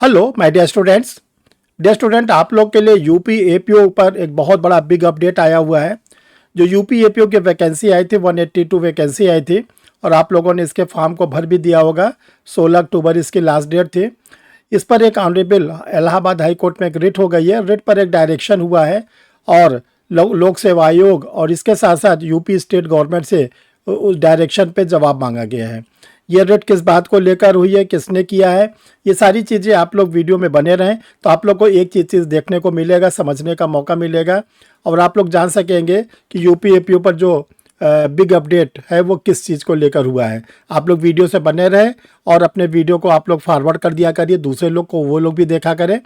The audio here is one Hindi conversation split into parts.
हेलो माय डियर स्टूडेंट, आप लोग के लिए यूपी एपीओ पर एक बहुत बड़ा बिग अपडेट आया हुआ है। जो यूपी एपीओ की वैकेंसी आई थी 182 वैकेंसी आई थी और आप लोगों ने इसके फॉर्म को भर भी दिया होगा। 16 अक्टूबर इसकी लास्ट डेट थी। इस पर एक ऑनरेबल इलाहाबाद हाई कोर्ट में एक रिट हो गई है। रिट पर एक डायरेक्शन हुआ है और लोक सेवा आयोग और इसके साथ साथ यूपी स्टेट गवर्नमेंट से उस डायरेक्शन पे जवाब मांगा गया है। ये रिट किस बात को लेकर हुई है, किसने किया है, ये सारी चीज़ें आप लोग वीडियो में बने रहें तो आप लोग को एक चीज़ देखने को मिलेगा, समझने का मौका मिलेगा और आप लोग जान सकेंगे कि यूपी एपीओ पर जो बिग अपडेट है वो किस चीज़ को लेकर हुआ है। आप लोग वीडियो से बने रहें और अपने वीडियो को आप लोग फॉरवर्ड कर दिया करिए दूसरे लोग को, वो लोग भी देखा करें।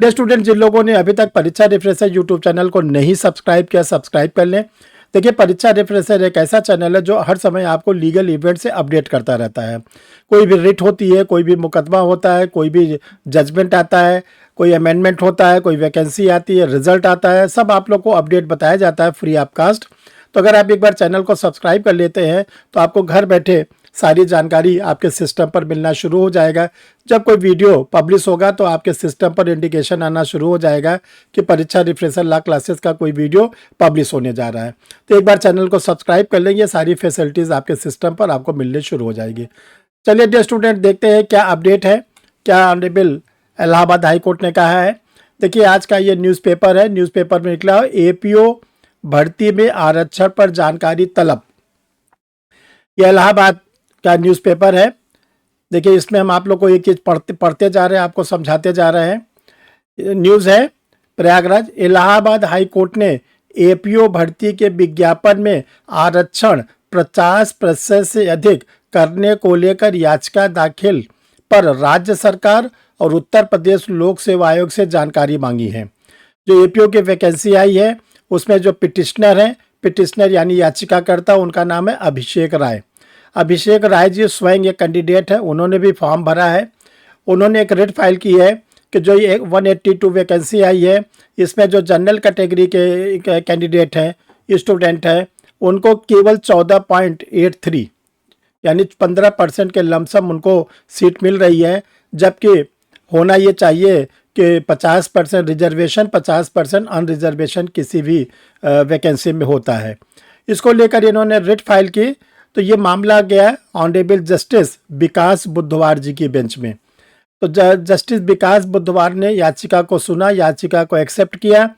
डियर स्टूडेंट, जिन लोगों ने अभी तक परीक्षा रिफ्रेशर यूट्यूब चैनल को नहीं सब्सक्राइब किया, सब्सक्राइब कर लें। देखिए, परीक्षा रिफ्रेशर एक ऐसा चैनल है जो हर समय आपको लीगल इवेंट से अपडेट करता रहता है। कोई भी रिट होती है, कोई भी मुकदमा होता है, कोई भी जजमेंट आता है, कोई अमेंडमेंट होता है, कोई वैकेंसी आती है, रिजल्ट आता है, सब आप लोग को अपडेट बताया जाता है फ्री ऑफ कास्ट। तो अगर आप एक बार चैनल को सब्सक्राइब कर लेते हैं तो आपको घर बैठे सारी जानकारी आपके सिस्टम पर मिलना शुरू हो जाएगा। जब कोई वीडियो पब्लिश होगा तो आपके सिस्टम पर इंडिकेशन आना शुरू हो जाएगा कि परीक्षा रिफ्रेशर लॉ क्लासेस का कोई वीडियो पब्लिश होने जा रहा है। तो एक बार चैनल को सब्सक्राइब कर लेंगे, सारी फैसिलिटीज़ आपके सिस्टम पर आपको मिलने शुरू हो जाएगी। चलिए डियर स्टूडेंट, देखते हैं क्या अपडेट है, क्या ऑनरेबल इलाहाबाद हाई कोर्ट ने कहा है। देखिए, आज का ये न्यूज़पेपर है। न्यूज़पेपर में निकला एपीओ भर्ती में आरक्षण पर जानकारी तलब। यह इलाहाबाद का न्यूज़पेपर है। देखिए, इसमें हम आप लोग को एक चीज़ पढ़ते जा रहे हैं, आपको समझाते जा रहे हैं। न्यूज़ है, प्रयागराज इलाहाबाद हाई कोर्ट ने एपीओ भर्ती के विज्ञापन में आरक्षण 50% से अधिक करने को लेकर याचिका दाखिल पर राज्य सरकार और उत्तर प्रदेश लोक सेवा आयोग से जानकारी मांगी है। जो एपीओ की वैकेंसी आई है उसमें जो पिटिशनर यानी याचिकाकर्ता, उनका नाम है अभिषेक राय। अभिषेक राय जी स्वयं एक कैंडिडेट है, उन्होंने भी फॉर्म भरा है। उन्होंने एक रिट फाइल की है कि जो ये 182 वैकेंसी आई है, इसमें जो जनरल कैटेगरी के कैंडिडेट हैं, स्टूडेंट हैं, उनको केवल 14.83 यानी 15% के लमसम उनको सीट मिल रही है, जबकि होना ये चाहिए कि 50% रिजर्वेशन, 50% अनरिजर्वेशन किसी भी वैकेंसी में होता है। इसको लेकर इन्होंने रिट फाइल की तो ये मामला गया ऑनरेबल जस्टिस विकास बुद्धवार जी की बेंच में। तो जस्टिस विकास बुद्धवार ने याचिका को सुना, याचिका को एक्सेप्ट किया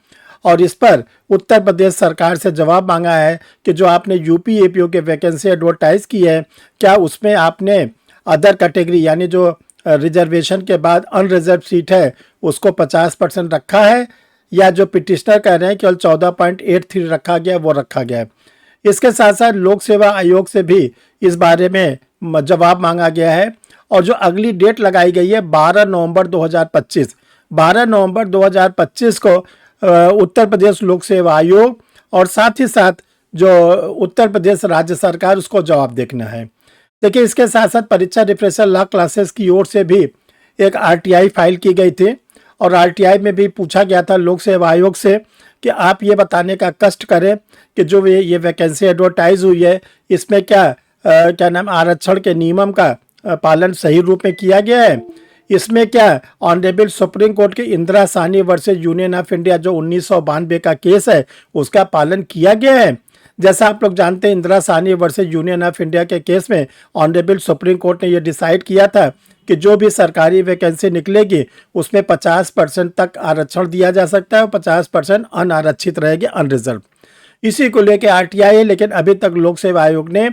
और इस पर उत्तर प्रदेश सरकार से जवाब मांगा है कि जो आपने यूपी एपीओ के वैकेंसी एडवर्टाइज की है, क्या उसमें आपने अदर कैटेगरी यानी जो रिजर्वेशन के बाद अनरिजर्व सीट है उसको 50% रखा है, या जो पिटिशनर कह रहे हैं केवल 14.83 रखा गया वो रखा गया है। इसके साथ साथ लोक सेवा आयोग से भी इस बारे में जवाब मांगा गया है और जो अगली डेट लगाई गई है 12 नवंबर 2025। 12 नवंबर 2025 को उत्तर प्रदेश लोक सेवा आयोग और साथ ही साथ जो उत्तर प्रदेश राज्य सरकार, उसको जवाब देखना है। देखिए, इसके साथ साथ परीक्षा रिफ्रेशर लॉ क्लासेस की ओर से भी एक आरटीआई फाइल की गई थी और आरटीआई में भी पूछा गया था लोक सेवा आयोग से कि आप ये बताने का कष्ट करें कि जो ये वैकेंसी एडवर्टाइज हुई है इसमें क्या नाम आरक्षण के नियम का पालन सही रूप में किया गया है, इसमें क्या ऑनरेबल सुप्रीम कोर्ट के Indira Sahni versus union of India जो 1992 का केस है उसका पालन किया गया है। जैसा आप लोग जानते हैं, Indira Sahni versus union of India के केस में ऑनरेबल सुप्रीम कोर्ट ने यह डिसाइड किया था कि जो भी सरकारी वैकेंसी निकलेगी उसमें 50% तक आरक्षण दिया जा सकता है और 50% अनारक्षित रहेगी, अनरिजर्व। इसी को लेकर आरटीआई है, लेकिन अभी तक लोक सेवा आयोग ने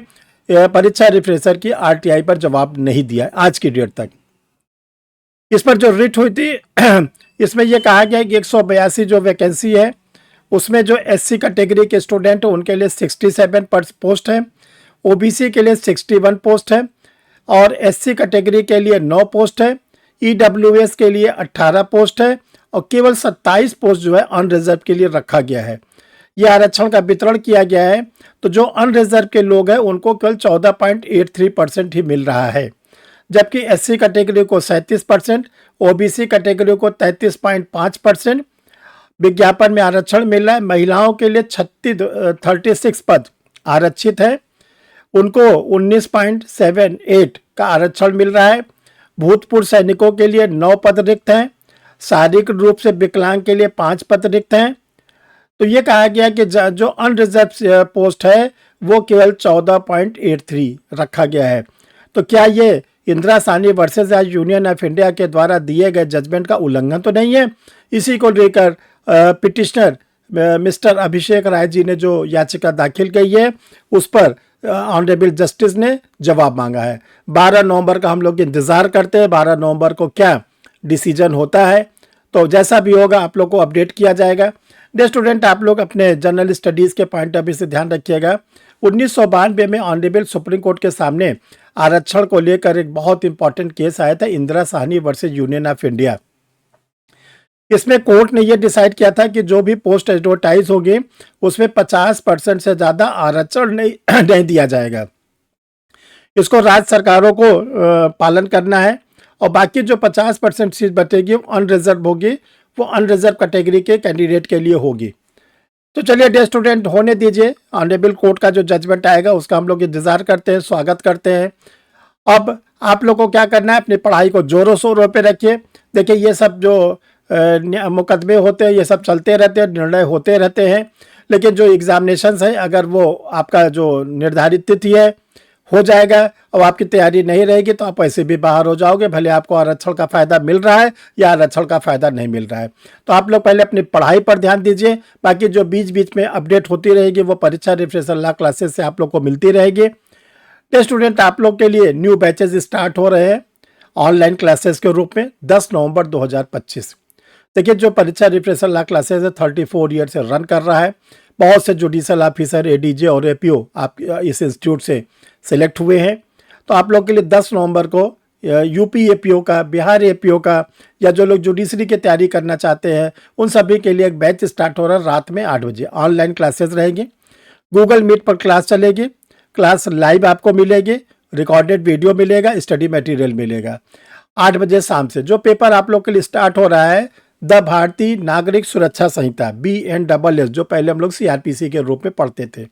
परीक्षा रिफ्रेशर की आरटीआई पर जवाब नहीं दिया आज की डेट तक। इस पर जो रिट हुई थी इसमें यह कहा गया कि 182 जो वैकेंसी है उसमें जो एससी कैटेगरी के स्टूडेंट हैं उनके लिए 67 पोस्ट है, ओबीसी के लिए 61 पोस्ट है और एससी कैटेगरी के लिए 9 पोस्ट है, ईडब्ल्यूएस के लिए 18 पोस्ट है और केवल 27 पोस्ट जो है अनरिजर्व के लिए रखा गया है। यह आरक्षण का वितरण किया गया है। तो जो अनरिजर्व के लोग हैं उनको केवल 14.83% ही मिल रहा है, जबकि एससी कैटेगरी को 37%, ओबीसी कैटेगरी को 33.5% विज्ञापन में आरक्षण मिल रहा है। महिलाओं के लिए 36 पद आरक्षित है, उनको 19.78 का आरक्षण मिल रहा है। भूतपूर्व सैनिकों के लिए 9 पद रिक्त हैं। शारीरिक रूप से विकलांग के लिए 5 पद रिक्त हैं। तो ये कहा गया कि जो अनरिजर्व पोस्ट है वो केवल 14.83 रखा गया है। तो क्या ये Indira Sahni versus union of India के द्वारा दिए गए जजमेंट का उल्लंघन तो नहीं है? इसी को लेकर पिटिशनर मिस्टर अभिषेक राय जी ने जो याचिका दाखिल की है उस पर ऑनरेबल जस्टिस ने जवाब मांगा है। 12 नवंबर का हम लोग इंतज़ार करते हैं, 12 नवंबर को क्या डिसीजन होता है। तो जैसा भी होगा आप लोग को अपडेट किया जाएगा। डियर स्टूडेंट, आप लोग अपने जनरल स्टडीज़ के पॉइंट ऑफ व्यू से ध्यान रखिएगा। 1992 में ऑनरेबल सुप्रीम कोर्ट के सामने आरक्षण को लेकर एक बहुत इंपॉर्टेंट केस आया था, Indira Sahni versus union of India. इसमें कोर्ट ने यह डिसाइड किया था कि जो भी पोस्ट एडवर्टाइज होगी उसमें 50% से ज़्यादा आरक्षण नहीं दिया जाएगा। इसको राज्य सरकारों को पालन करना है और बाकी जो 50% सीट बचेगी वो अनरिजर्व होगी, वो अनरिजर्व कैटेगरी के कैंडिडेट के लिए होगी। तो चलिए डियर स्टूडेंट, होने दीजिए, ऑनरेबल कोर्ट का जो जजमेंट आएगा उसका हम लोग इंतजार करते हैं, स्वागत करते हैं। अब आप लोग को क्या करना है, अपनी पढ़ाई को जोरों शोरों पे रखिए। देखिए ये सब जो मुकदमे होते हैं ये सब चलते रहते हैं, निर्णय होते रहते हैं, लेकिन जो एग्जामिनेशंस है अगर वो आपका जो निर्धारित तिथि है हो जाएगा और आपकी तैयारी नहीं रहेगी तो आप ऐसे भी बाहर हो जाओगे, भले आपको आरक्षण का फ़ायदा मिल रहा है या आरक्षण का फ़ायदा नहीं मिल रहा है। तो आप लोग पहले अपनी पढ़ाई पर ध्यान दीजिए, बाकी जो बीच बीच में अपडेट होती रहेगी वो परीक्षा रिफ्रेशर लॉ क्लासेस से आप लोग को मिलती रहेगी। तो स्टूडेंट, आप लोग के लिए न्यू बैचेज स्टार्ट हो रहे हैं ऑनलाइन क्लासेस के रूप में 10 नवंबर 2025। देखिए जो परीक्षा रिफ्रेशर लॉ क्लासेस है 34 ईयर से रन कर रहा है। बहुत से जुडिशल ऑफिसर, एडीजे और एपीओ आप इस इंस्टीट्यूट से सिलेक्ट हुए हैं। तो आप लोग के लिए 10 नवंबर को यूपी एपीओ का, बिहार एपीओ का या जो लोग जुडिशरी की तैयारी करना चाहते हैं उन सभी के लिए एक बैच स्टार्ट हो रहा है रात में 8 बजे। ऑनलाइन क्लासेस रहेगी, गूगल मीट पर क्लास चलेगी, क्लास लाइव आपको मिलेगी, रिकॉर्डेड वीडियो मिलेगा, स्टडी मटेरियल मिलेगा 8 बजे शाम से। जो पेपर आप लोग के लिए स्टार्ट हो रहा है द भारतीय नागरिक सुरक्षा संहिता BNSS, जो पहले हम लोग CRPC के रूप में पढ़ते थे।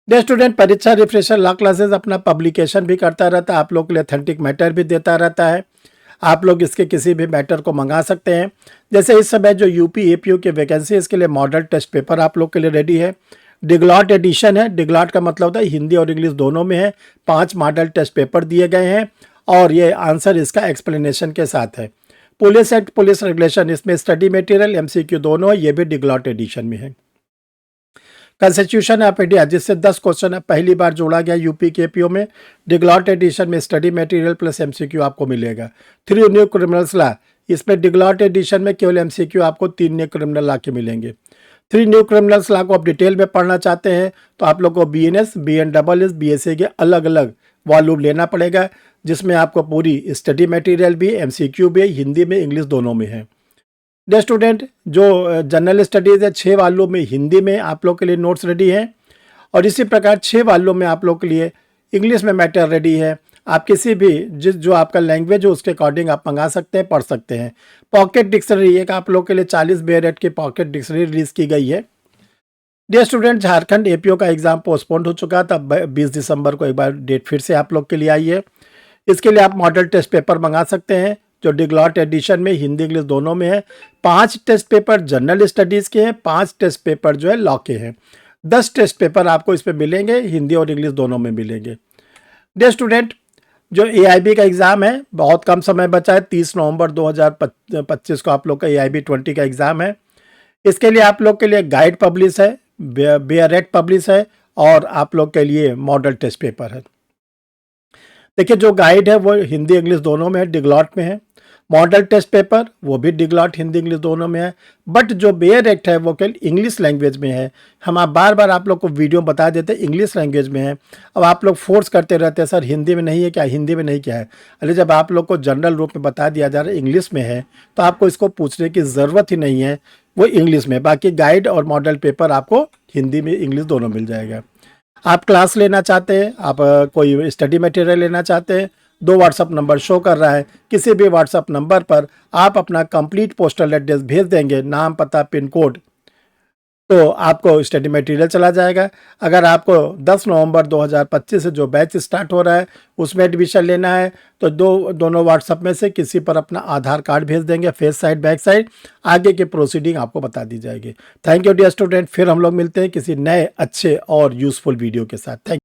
डियर स्टूडेंट, परीक्षा रिफ्रेशर लॉ क्लासेस अपना पब्लिकेशन भी करता रहता है, आप लोग के लिए ऑथेंटिक मैटर भी देता रहता है। आप लोग इसके किसी भी मैटर को मंगा सकते हैं। जैसे इस समय जो यूपी एपीओ की वैकेंसी, इसके लिए मॉडल टेस्ट पेपर आप लोग के लिए रेडी है। डिगलॉट एडिशन है, डिगलॉट का मतलब होता है हिंदी और इंग्लिश दोनों में है। 5 मॉडल टेस्ट पेपर दिए गए हैं और ये आंसर इसका एक्सप्लेनेशन के साथ है। पुलिस एक्ट, पुलिस रेगुलेशन, इसमें स्टडी मटेरियल MCQ दोनों है, ये भी डिगलॉट एडिशन में है। कॉन्स्टिट्यूशन ऑफ इंडिया, जिससे 10 क्वेश्चन पहली बार जोड़ा गया यूपी के एपीओ में, डिगलॉट एडिशन में स्टडी मटेरियल प्लस MCQ आपको मिलेगा। 3 न्यू क्रिमिनल्स लॉ, इसमें डिगलॉट एडिशन में केवल MCQ आपको 3 न्यू क्रिमिनल लॉ के मिलेंगे। 3 न्यू क्रिमिनल्स लॉ को आप डिटेल में पढ़ना चाहते हैं तो आप लोग को BNS, BNSS, BSA के अलग अलग वॉल्यूम लेना पड़ेगा, जिसमें आपको पूरी स्टडी मटेरियल भी, MCQ भी हिंदी में इंग्लिश दोनों में है। डियर स्टूडेंट, जो जनरल स्टडीज़ है 6 वॉल्यूम में हिंदी में आप लोग के लिए नोट्स रेडी हैं और इसी प्रकार 6 वॉल्यूम में आप लोग के लिए इंग्लिश में मैटर रेडी है। आप किसी भी जो आपका लैंग्वेज हो उसके अकॉर्डिंग आप मंगा सकते हैं, पढ़ सकते हैं। पॉकेट डिक्शनरी, एक आप लोग के लिए 40 बेरेट की पॉकेट डिक्शनरी रिलीज की गई है। डियर स्टूडेंट, झारखंड एपीओ का एग्जाम पोस्टपोन्ड हो चुका था, 20 दिसंबर को एक बार डेट फिर से आप लोग के लिए आई है। इसके लिए आप मॉडल टेस्ट पेपर मंगा सकते हैं जो डिगलॉट एडिशन में हिंदी इंग्लिश दोनों में है। 5 टेस्ट पेपर जनरल स्टडीज़ के हैं, 5 टेस्ट पेपर जो है लॉ के हैं। 10 टेस्ट पेपर आपको इस पे मिलेंगे, हिंदी और इंग्लिश दोनों में मिलेंगे। डियर स्टूडेंट, जो AIB का एग्ज़ाम है बहुत कम समय बचा है, 30 नवंबर 2025 को आप लोग का AIB 20 का एग्ज़ाम है। इसके लिए आप लोग के लिए गाइड पब्लिश है, बेयरेट पब्लिश है और आप लोग के लिए मॉडल टेस्ट पेपर है। देखिए जो गाइड है वो हिंदी इंग्लिश दोनों में है, डिगलॉट में है। मॉडल टेस्ट पेपर वो भी डिगलॉट हिंदी इंग्लिश दोनों में है, बट जो बेयरेट है वो केवल इंग्लिश लैंग्वेज में है। हम आप बार आप लोग को वीडियो बता देते हैं इंग्लिश लैंग्वेज में है। अब आप लोग फोर्स करते रहते हैं सर हिंदी में नहीं है क्या, हिंदी में नहीं क्या है। अरे जब आप लोग को जनरल रूप में बता दिया जा रहा है इंग्लिश में है तो आपको इसको पूछने की ज़रूरत ही नहीं है, वो इंग्लिश में। बाकी गाइड और मॉडल पेपर आपको हिंदी में इंग्लिश दोनों मिल जाएगा। आप क्लास लेना चाहते हैं, आप कोई स्टडी मटेरियल लेना चाहते हैं, 2 व्हाट्सअप नंबर शो कर रहा है। किसी भी व्हाट्सअप नंबर पर आप अपना कंप्लीट पोस्टल एड्रेस भेज देंगे, नाम, पता, पिन कोड तो आपको स्टडी मटेरियल चला जाएगा। अगर आपको 10 नवंबर 2025 से जो बैच स्टार्ट हो रहा है उसमें एडमिशन लेना है तो दोनों व्हाट्सएप में से किसी पर अपना आधार कार्ड भेज देंगे, फेस साइड बैक साइड, आगे की प्रोसीडिंग आपको बता दी जाएगी। थैंक यू डियर स्टूडेंट, फिर हम लोग मिलते हैं किसी नए अच्छे और यूजफुल वीडियो के साथ। थैंक